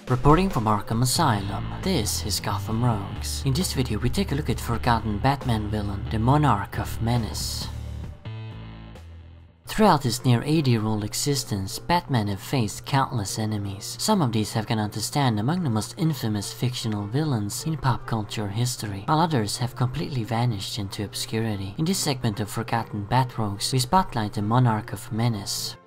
Reporting from Arkham Asylum, this is Gotham Rogues. In this video we take a look at forgotten Batman villain, the Monarch of Menace. Throughout his near 80-year-old existence, Batman have faced countless enemies. Some of these have gone on to stand among the most infamous fictional villains in pop culture history, while others have completely vanished into obscurity. In this segment of Forgotten Bat-Rogues, we spotlight the Monarch of Menace.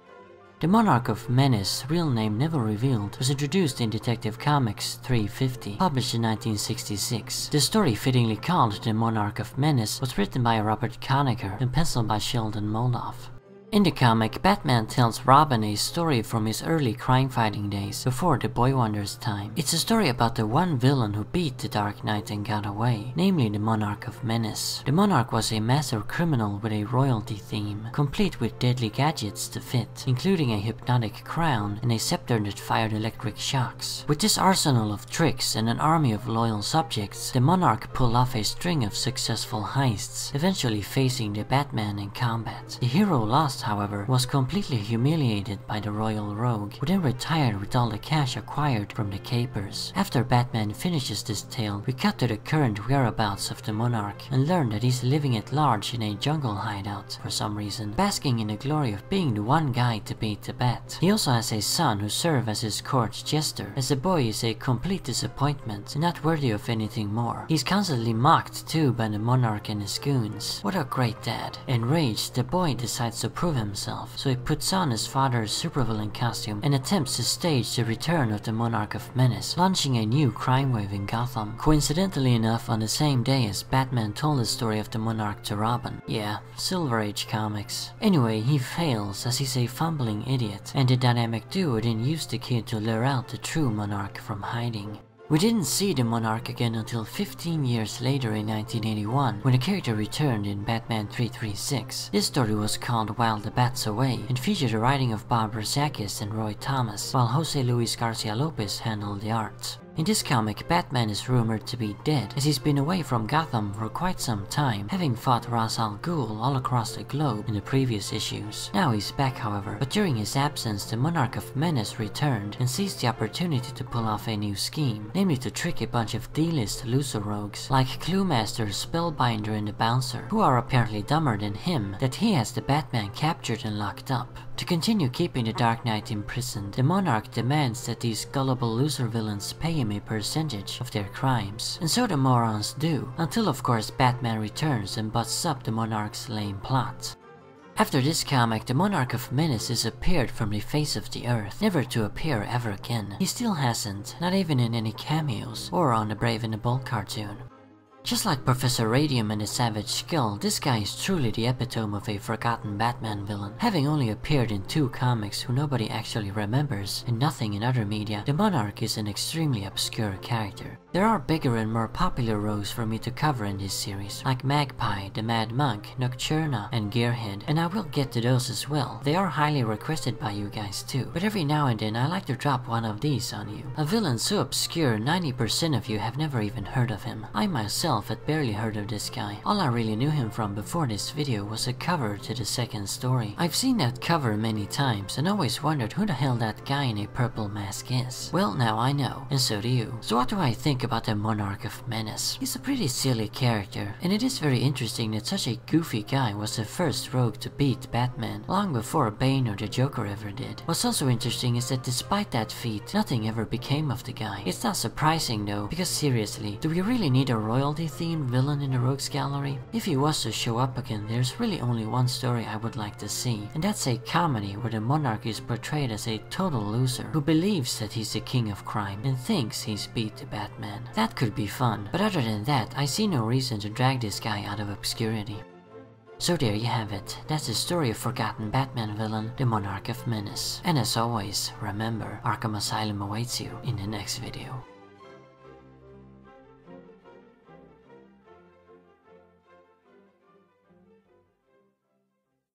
The Monarch of Menace, real name never revealed, was introduced in Detective Comics 350, published in 1966. The story, fittingly called The Monarch of Menace, was written by Robert Kanigher and penciled by Sheldon Moldoff. In the comic, Batman tells Robin a story from his early crime-fighting days, before the Boy Wonders time. It's a story about the one villain who beat the Dark Knight and got away, namely the Monarch of Menace. The Monarch was a master criminal with a royalty theme, complete with deadly gadgets to fit, including a hypnotic crown and a scepter that fired electric shocks. With this arsenal of tricks and an army of loyal subjects, the Monarch pulled off a string of successful heists, eventually facing the Batman in combat. The hero lost, however, was completely humiliated by the royal rogue, who then retired with all the cash acquired from the capers. After Batman finishes this tale, we cut to the current whereabouts of the Monarch and learn that he's living at large in a jungle hideout for some reason, basking in the glory of being the one guy to beat the Bat. He also has a son who serves as his court jester, as the boy is a complete disappointment and not worthy of anything more. He's constantly mocked too by the Monarch and his goons. What a great dad. Enraged, the boy decides to prove himself, so he puts on his father's supervillain costume and attempts to stage the return of the Monarch of Menace, launching a new crime wave in Gotham. Coincidentally enough, on the same day as Batman told the story of the Monarch to Robin. Yeah, Silver Age comics. Anyway, he fails as he's a fumbling idiot, and the dynamic duo then used the kid to lure out the true Monarch from hiding. We didn't see the Monarch again until 15 years later in 1981, when the character returned in Batman 336. This story was called While the Bat's Away, and featured the writing of Bob Rozakis and Roy Thomas, while Jose Luis Garcia Lopez handled the art. In this comic, Batman is rumored to be dead, as he's been away from Gotham for quite some time, having fought Ra's al Ghul all across the globe in the previous issues. Now he's back, however, but during his absence, the Monarch of Menace returned and seized the opportunity to pull off a new scheme, namely to trick a bunch of D-list loser rogues, like Cluemaster, Spellbinder, and the Bouncer, who are apparently dumber than him, that he has the Batman captured and locked up. To continue keeping the Dark Knight imprisoned, the Monarch demands that these gullible loser villains pay him a percentage of their crimes, and so the morons do, until of course Batman returns and busts up the Monarch's lame plot. After this comic, the Monarch of Menace disappeared from the face of the earth, never to appear ever again. He still hasn't, not even in any cameos, or on the Brave and the Bold cartoon. Just like Professor Radium and the Savage Skull, this guy is truly the epitome of a forgotten Batman villain. Having only appeared in 2 comics who nobody actually remembers, and nothing in other media, the Monarch is an extremely obscure character. There are bigger and more popular rogues for me to cover in this series, like Magpie, the Mad Monk, Nocturna, and Gearhead, and I will get to those as well. They are highly requested by you guys too, but every now and then I like to drop one of these on you. A villain so obscure 90% of you have never even heard of him. I myself had barely heard of this guy. All I really knew him from before this video was a cover to the second story. I've seen that cover many times and always wondered who the hell that guy in a purple mask is. Well, now I know, and so do you. So what do I think about the Monarch of Menace? He's a pretty silly character, and it is very interesting that such a goofy guy was the first rogue to beat Batman, long before Bane or the Joker ever did. What's also interesting is that despite that feat, nothing ever became of the guy. It's not surprising though, because seriously, do we really need a royalty-themed villain in the Rogues Gallery? If he was to show up again, there's really only one story I would like to see, and that's a comedy where the Monarch is portrayed as a total loser, who believes that he's the king of crime and thinks he's beat the Batman. That could be fun, but other than that, I see no reason to drag this guy out of obscurity. So there you have it. That's the story of forgotten Batman villain, the Monarch of Menace. And as always, remember, Arkham Asylum awaits you in the next video.